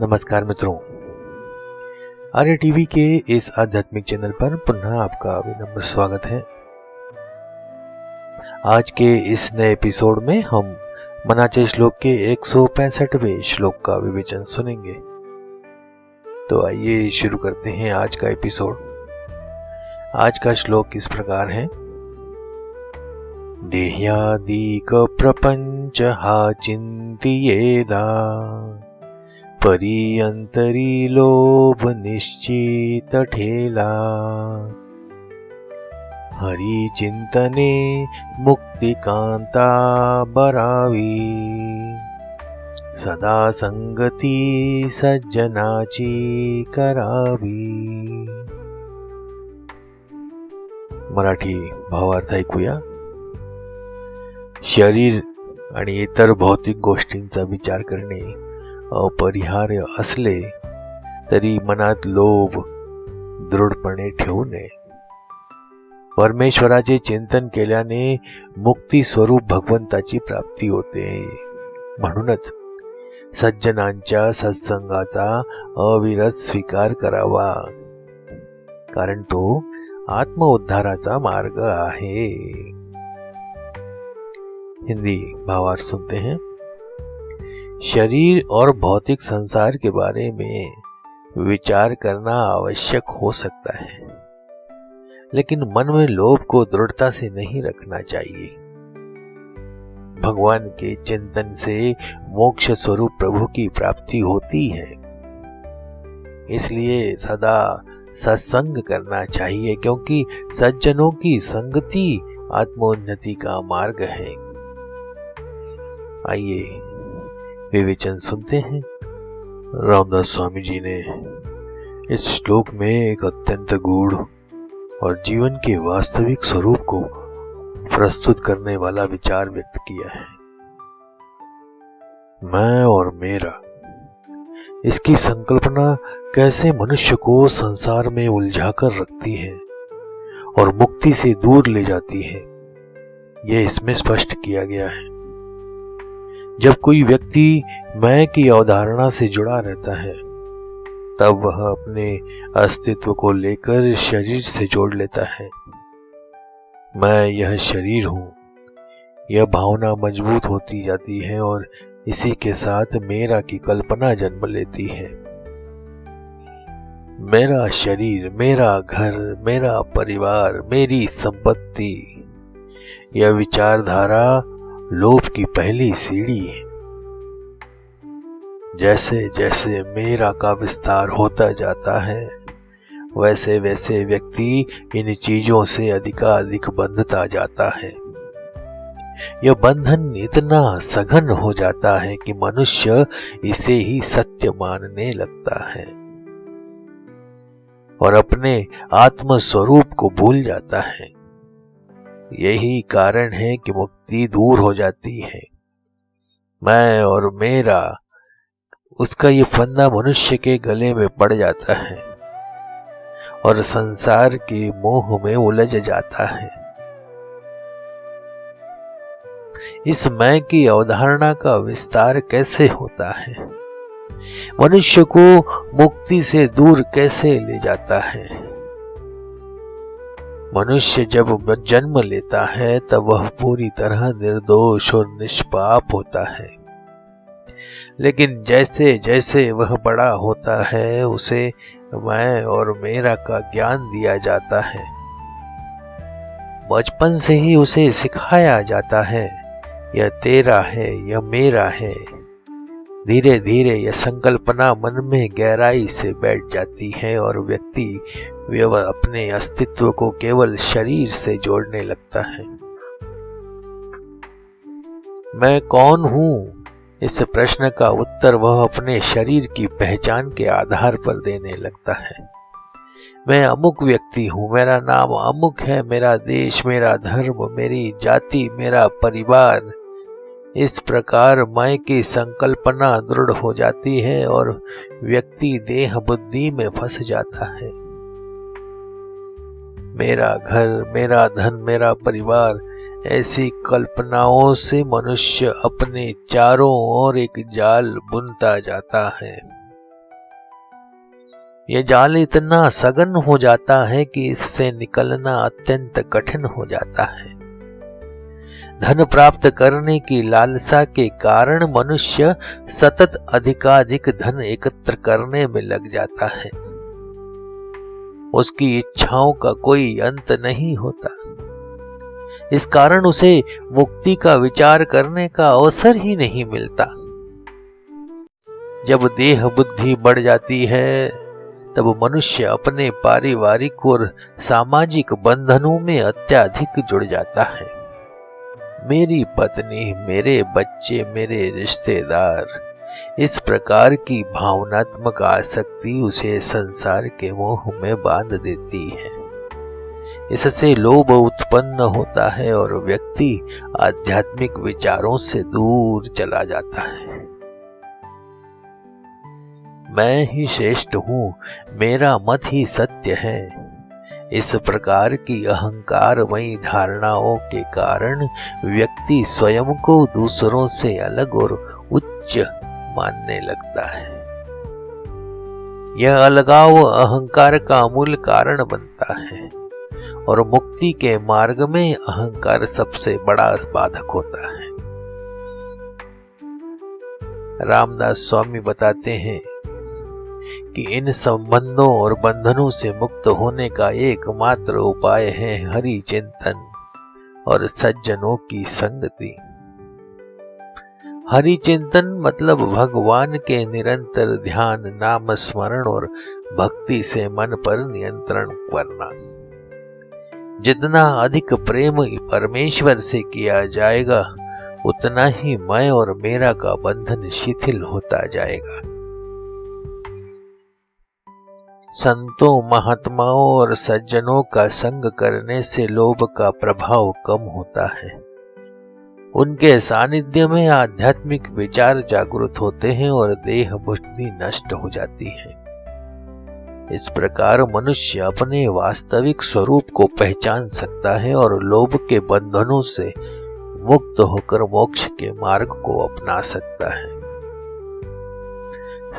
नमस्कार मित्रों, आर्य टीवी के इस आध्यात्मिक चैनल पर पुनः आपका विनम्र स्वागत है। आज के इस नए एपिसोड में हम मनाचे श्लोक के 165वें श्लोक का विवेचन सुनेंगे। तो आइए शुरू करते हैं आज का एपिसोड। आज का श्लोक इस प्रकार है। देह्यादिक प्रपंच हा चिंतियेदा परियंतरी लोभ निश्चित ठेला हरि चिंतने मुक्ति कांता बरावी सदा संगती सज्जनाची करावी। मराठी भावार्थ ऐकूया। शरीर आणि इतर भौतिक गोष्टींचा विचार करणे अपरिहार्य असले तरी मनात लोभ दृढपणे ठेवू नये। परमेश्वराचे चिंतन केल्याने मुक्ती स्वरूप भगवंताची प्राप्ती होते। म्हणूनच सज्जनांच्या सत्संगाचा अविरत स्वीकार करावा, कारण तो आत्मउद्धाराचा मार्ग आहे। हिंदी भावार्थ सुनते हैं। शरीर और भौतिक संसार के बारे में विचार करना आवश्यक हो सकता है, लेकिन मन में लोभ को दृढ़ता से नहीं रखना चाहिए। भगवान के चिंतन से मोक्ष स्वरूप प्रभु की प्राप्ति होती है, इसलिए सदा सत्संग करना चाहिए, क्योंकि सज्जनों की संगति आत्मोन्नति का मार्ग है। आइए विवेचन सुनते हैं। रामदास स्वामी जी ने इस श्लोक में एक अत्यंत गूढ़ और जीवन के वास्तविक स्वरूप को प्रस्तुत करने वाला विचार व्यक्त किया है। मैं और मेरा, इसकी संकल्पना कैसे मनुष्य को संसार में उलझाकर रखती है और मुक्ति से दूर ले जाती है, यह इसमें स्पष्ट किया गया है। जब कोई व्यक्ति मैं की अवधारणा से जुड़ा रहता है, तब वह अपने अस्तित्व को लेकर शरीर से जोड़ लेता है। मैं यह शरीर हूं, यह भावना मजबूत होती जाती है और इसी के साथ मेरा की कल्पना जन्म लेती है। मेरा शरीर, मेरा घर, मेरा परिवार, मेरी संपत्ति, यह विचारधारा लोभ की पहली सीढ़ी है। जैसे जैसे मेरा का विस्तार होता जाता है, वैसे वैसे व्यक्ति इन चीजों से अधिकाधिक बंधता जाता है। यह बंधन इतना सघन हो जाता है कि मनुष्य इसे ही सत्य मानने लगता है और अपने आत्म स्वरूप को भूल जाता है। यही कारण है कि मुक्ति दूर हो जाती है। मैं और मेरा, उसका ये फंदा मनुष्य के गले में पड़ जाता है और संसार के मोह में उलझ जाता है। इस मैं की अवधारणा का विस्तार कैसे होता है, मनुष्य को मुक्ति से दूर कैसे ले जाता है। मनुष्य जब जन्म लेता है तब वह पूरी तरह निर्दोष और निष्पाप होता है, लेकिन जैसे जैसे वह बड़ा होता है उसे मैं और मेरा का ज्ञान दिया जाता है। बचपन से ही उसे सिखाया जाता है, यह तेरा है, यह मेरा है। धीरे धीरे यह संकल्पना मन में गहराई से बैठ जाती है और व्यक्ति अपने अस्तित्व को केवल शरीर से जोड़ने लगता है। मैं कौन हूं, इस प्रश्न का उत्तर वह अपने शरीर की पहचान के आधार पर देने लगता है। मैं अमुक व्यक्ति हूं, मेरा नाम अमुक है, मेरा देश, मेरा धर्म, मेरी जाति, मेरा परिवार। इस प्रकार मैं की संकल्पना दृढ़ हो जाती है और व्यक्ति देह बुद्धि में फंस जाता है। मेरा घर, मेरा धन, मेरा परिवार, ऐसी कल्पनाओं से मनुष्य अपने चारों ओर एक जाल बुनता जाता है। यह जाल इतना सघन हो जाता है कि इससे निकलना अत्यंत कठिन हो जाता है। धन प्राप्त करने की लालसा के कारण मनुष्य सतत अधिकाधिक धन एकत्र करने में लग जाता है। उसकी इच्छाओं का कोई अंत नहीं होता। इस कारण उसे मुक्ति का विचार करने का अवसर ही नहीं मिलता। जब देह बुद्धि बढ़ जाती है तब मनुष्य अपने पारिवारिक और सामाजिक बंधनों में अत्यधिक जुड़ जाता है। मेरी पत्नी, मेरे बच्चे, मेरे रिश्तेदार, इस प्रकार की भावनात्मक आसक्ति उसे संसार के मोह में बांध देती है। इससे लोभ उत्पन्न होता है और व्यक्ति आध्यात्मिक विचारों से दूर चला जाता है। मैं ही श्रेष्ठ हूँ, मेरा मत ही सत्य है, इस प्रकार की अहंकारमयी धारणाओं के कारण व्यक्ति स्वयं को दूसरों से अलग और उच्च मानने लगता है। यह अलगाव अहंकार का मूल कारण बनता है और मुक्ति के मार्ग में अहंकार सबसे बड़ा बाधक होता है। रामदास स्वामी बताते हैं कि इन संबंधों और बंधनों से मुक्त होने का एकमात्र उपाय है हरि चिंतन और सज्जनों की संगति। हरि चिंतन मतलब भगवान के निरंतर ध्यान, नाम स्मरण और भक्ति से मन पर नियंत्रण करना। जितना अधिक प्रेम परमेश्वर से किया जाएगा उतना ही मैं और मेरा का बंधन शिथिल होता जाएगा। संतों, महात्माओं और सज्जनों का संग करने से लोभ का प्रभाव कम होता है। उनके सानिध्य में आध्यात्मिक विचार जागृत होते हैं और देह बुद्धि नष्ट हो जाती है। इस प्रकार मनुष्य अपने वास्तविक स्वरूप को पहचान सकता है और लोभ के बंधनों से मुक्त होकर मोक्ष के मार्ग को अपना सकता है।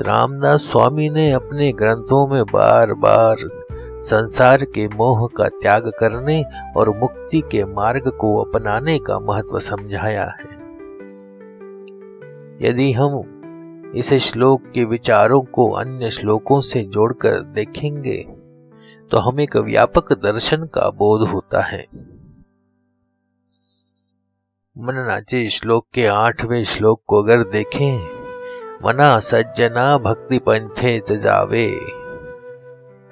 रामदास स्वामी ने अपने ग्रंथों में बार बार संसार के मोह का त्याग करने और मुक्ति के मार्ग को अपनाने का महत्व समझाया है। यदि हम इस श्लोक के विचारों को अन्य श्लोकों से जोड़कर देखेंगे तो हमें एक व्यापक दर्शन का बोध होता है। मननाचे श्लोक के 8वें श्लोक को अगर देखें, मना सज्जना भक्ति पंथे जावे।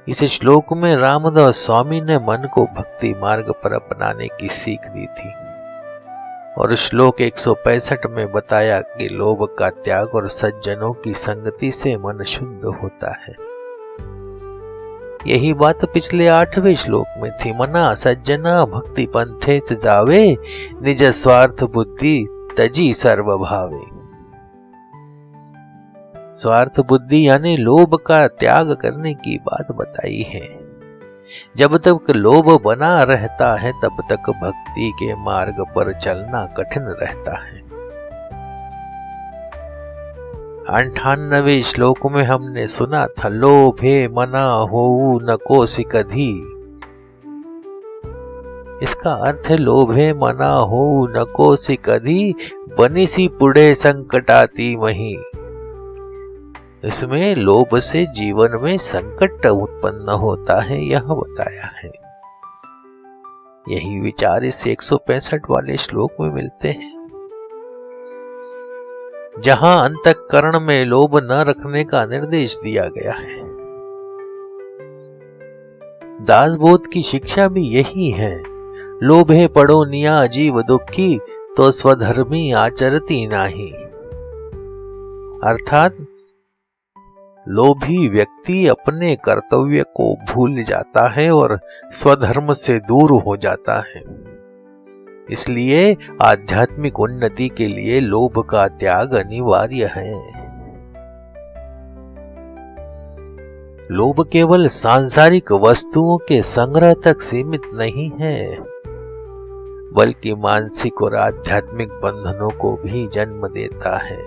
इस श्लोक में रामदास स्वामी ने मन को भक्ति मार्ग पर अपनाने की सीख दी थी और श्लोक 165 में बताया कि लोभ का त्याग और सज्जनों की संगति से मन शुद्ध होता है। यही बात पिछले 8वें श्लोक में थी। मना सज्जना भक्ति पंथे जावे, निज स्वार्थ बुद्धि तजी सर्व भावे। स्वार्थ बुद्धि यानी लोभ का त्याग करने की बात बताई है। जब तक लोभ बना रहता है तब तक भक्ति के मार्ग पर चलना कठिन रहता है। 98वें श्लोक में हमने सुना था, लोभे मना होऊ न कोसि कधी। इसका अर्थ है लोभे मना होऊ न कोसि कधी, बनिसी पुढ़े संकटाती मही। इसमें लोभ से जीवन में संकट उत्पन्न होता है, यह बताया है। यही विचार इस 165 वाले श्लोक में मिलते हैं। जहां अंतःकरण में लोभ न रखने का निर्देश दिया गया है। दासबोध की शिक्षा भी यही है। लोभे पड़ो निया जीव दुखी, तो स्वधर्मी आचरती नाही। अर्थात लोभी व्यक्ति अपने कर्तव्य को भूल जाता है और स्वधर्म से दूर हो जाता है। इसलिए आध्यात्मिक उन्नति के लिए लोभ का त्याग अनिवार्य है। लोभ केवल सांसारिक वस्तुओं के संग्रह तक सीमित नहीं है, बल्कि मानसिक और आध्यात्मिक बंधनों को भी जन्म देता है।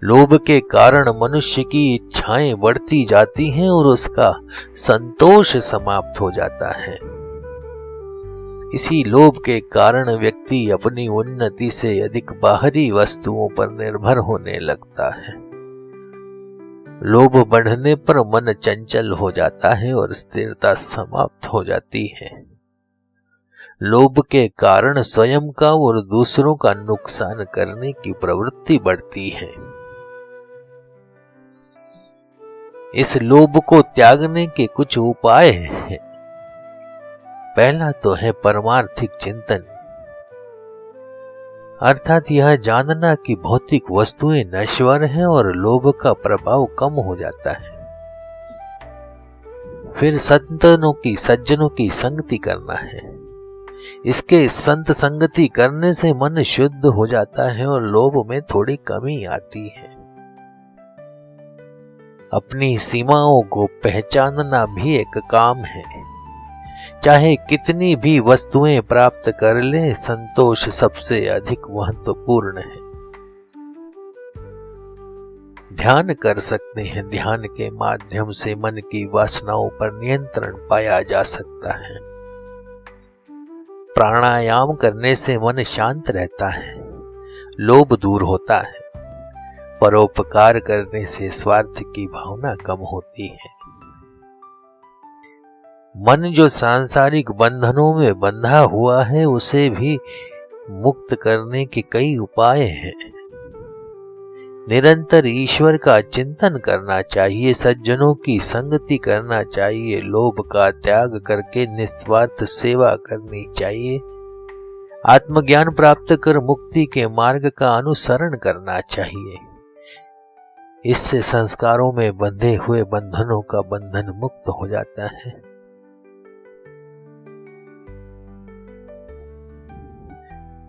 लोभ के कारण मनुष्य की इच्छाएं बढ़ती जाती हैं और उसका संतोष समाप्त हो जाता है। इसी लोभ के कारण व्यक्ति अपनी उन्नति से अधिक बाहरी वस्तुओं पर निर्भर होने लगता है। लोभ बढ़ने पर मन चंचल हो जाता है और स्थिरता समाप्त हो जाती है। लोभ के कारण स्वयं का और दूसरों का नुकसान करने की प्रवृत्ति बढ़ती है। इस लोभ को त्यागने के कुछ उपाय हैं। पहला तो है परमार्थिक चिंतन, अर्थात यह जानना कि भौतिक वस्तुएं नश्वर हैं और लोभ का प्रभाव कम हो जाता है। फिर सज्जनों की संगति करना है। इसके संत संगति करने से मन शुद्ध हो जाता है और लोभ में थोड़ी कमी आती है। अपनी सीमाओं को पहचानना भी एक काम है। चाहे कितनी भी वस्तुएं प्राप्त कर ले, संतोष सबसे अधिक महत्वपूर्ण है। ध्यान कर सकते हैं। ध्यान के माध्यम से मन की वासनाओं पर नियंत्रण पाया जा सकता है। प्राणायाम करने से मन शांत रहता है, लोभ दूर होता है। परोपकार करने से स्वार्थ की भावना कम होती है। मन जो सांसारिक बंधनों में बंधा हुआ है, उसे भी मुक्त करने के कई उपाय हैं। निरंतर ईश्वर का चिंतन करना चाहिए, सज्जनों की संगति करना चाहिए, लोभ का त्याग करके निस्वार्थ सेवा करनी चाहिए, आत्मज्ञान प्राप्त कर मुक्ति के मार्ग का अनुसरण करना चाहिए। इससे संस्कारों में बंधे हुए बंधनों का बंधन मुक्त हो जाता है।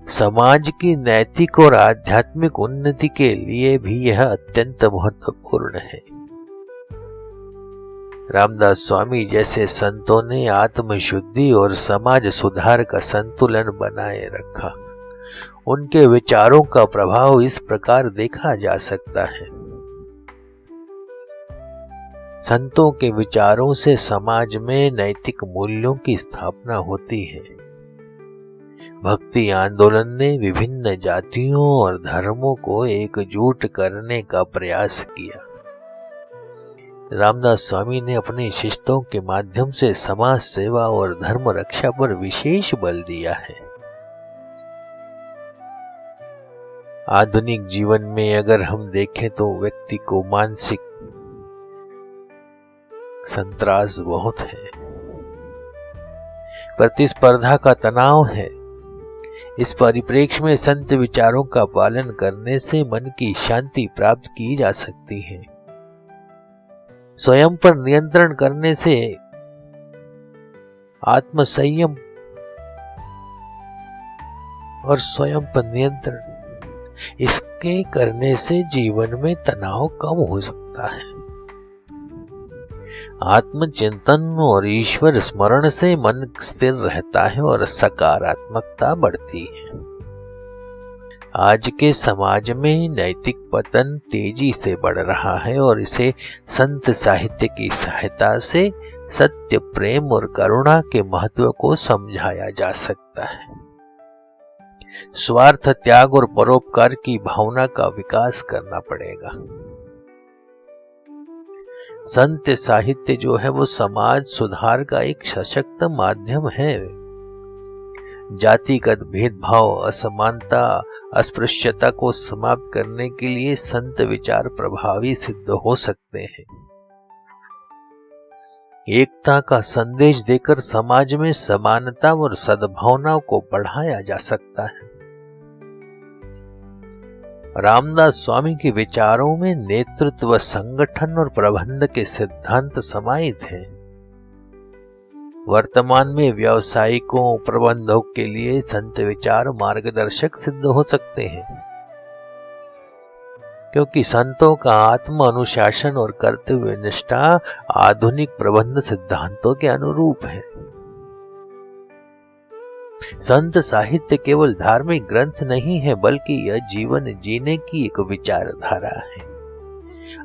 समाज की नैतिक और आध्यात्मिक उन्नति के लिए भी यह अत्यंत महत्वपूर्ण है। रामदास स्वामी जैसे संतों ने आत्मशुद्धि और समाज सुधार का संतुलन बनाए रखा। उनके विचारों का प्रभाव इस प्रकार देखा जा सकता है। संतों के विचारों से समाज में नैतिक मूल्यों की स्थापना होती है। भक्ति आंदोलन ने विभिन्न जातियों और धर्मों को एकजुट करने का प्रयास किया। रामदास स्वामी ने अपने शिष्यों के माध्यम से समाज सेवा और धर्म रक्षा पर विशेष बल दिया है। आधुनिक जीवन में अगर हम देखें तो व्यक्ति को मानसिक संतरास बहुत है, प्रतिस्पर्धा का तनाव है। इस परिप्रेक्ष्य में संत विचारों का पालन करने से मन की शांति प्राप्त की जा सकती है। स्वयं पर नियंत्रण करने से आत्म संयम और स्वयं पर नियंत्रण, इसके करने से जीवन में तनाव कम हो सकता है। आत्मचिंतन और ईश्वर स्मरण से मन स्थिर रहता है और सकारात्मकता बढ़ती है। आज के समाज में नैतिक पतन तेजी से बढ़ रहा है और इसे संत साहित्य की सहायता से सत्य, प्रेम और करुणा के महत्व को समझाया जा सकता है। स्वार्थ त्याग और परोपकार की भावना का विकास करना पड़ेगा। संत साहित्य जो है वो समाज सुधार का एक सशक्त माध्यम है। जातिगत भेदभाव, असमानता, अस्पृश्यता को समाप्त करने के लिए संत विचार प्रभावी सिद्ध हो सकते हैं। एकता का संदेश देकर समाज में समानता और सद्भावना को बढ़ाया जा सकता है। रामदास स्वामी के विचारों में नेतृत्व, संगठन और प्रबंधन के सिद्धांत समाहित हैं। वर्तमान में व्यावसायिकों, प्रबंधकों के लिए संत विचार मार्गदर्शक सिद्ध हो सकते हैं, क्योंकि संतों का आत्म अनुशासन और कर्तव्य निष्ठा आधुनिक प्रबंध सिद्धांतों के अनुरूप है। संत साहित्य केवल धार्मिक ग्रंथ नहीं है, बल्कि यह जीवन जीने की एक विचारधारा है।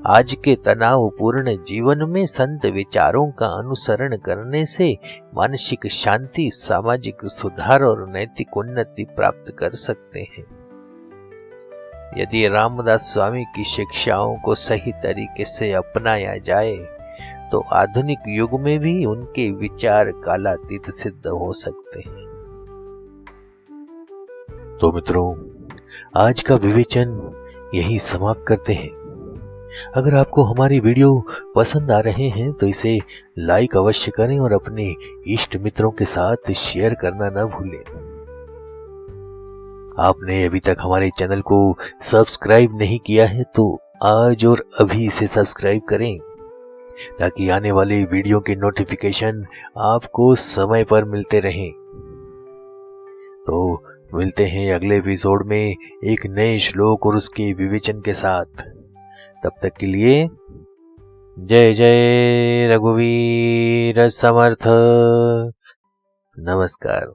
आज के तनावपूर्ण जीवन में संत विचारों का अनुसरण करने से मानसिक शांति, सामाजिक सुधार और नैतिक उन्नति प्राप्त कर सकते हैं। यदि रामदास स्वामी की शिक्षाओं को सही तरीके से अपनाया जाए तो आधुनिक युग में भी उनके विचार कालातीत सिद्ध हो सकते हैं। तो मित्रों, आज का विवेचन यही समाप्त करते हैं। अगर आपको हमारी वीडियो पसंद आ रहे हैं तो इसे लाइक अवश्य करें और अपने इष्ट मित्रों के साथ शेयर करना न भूलें। आपने अभी तक हमारे चैनल को सब्सक्राइब नहीं किया है तो आज और अभी इसे सब्सक्राइब करें, ताकि आने वाले वीडियो के नोटिफिकेशन आपको समय पर मिलते रहें। तो मिलते हैं अगले एपिसोड में एक नए श्लोक और उसके विवेचन के साथ। तब तक के लिए जय जय रघुवीर समर्थ। नमस्कार।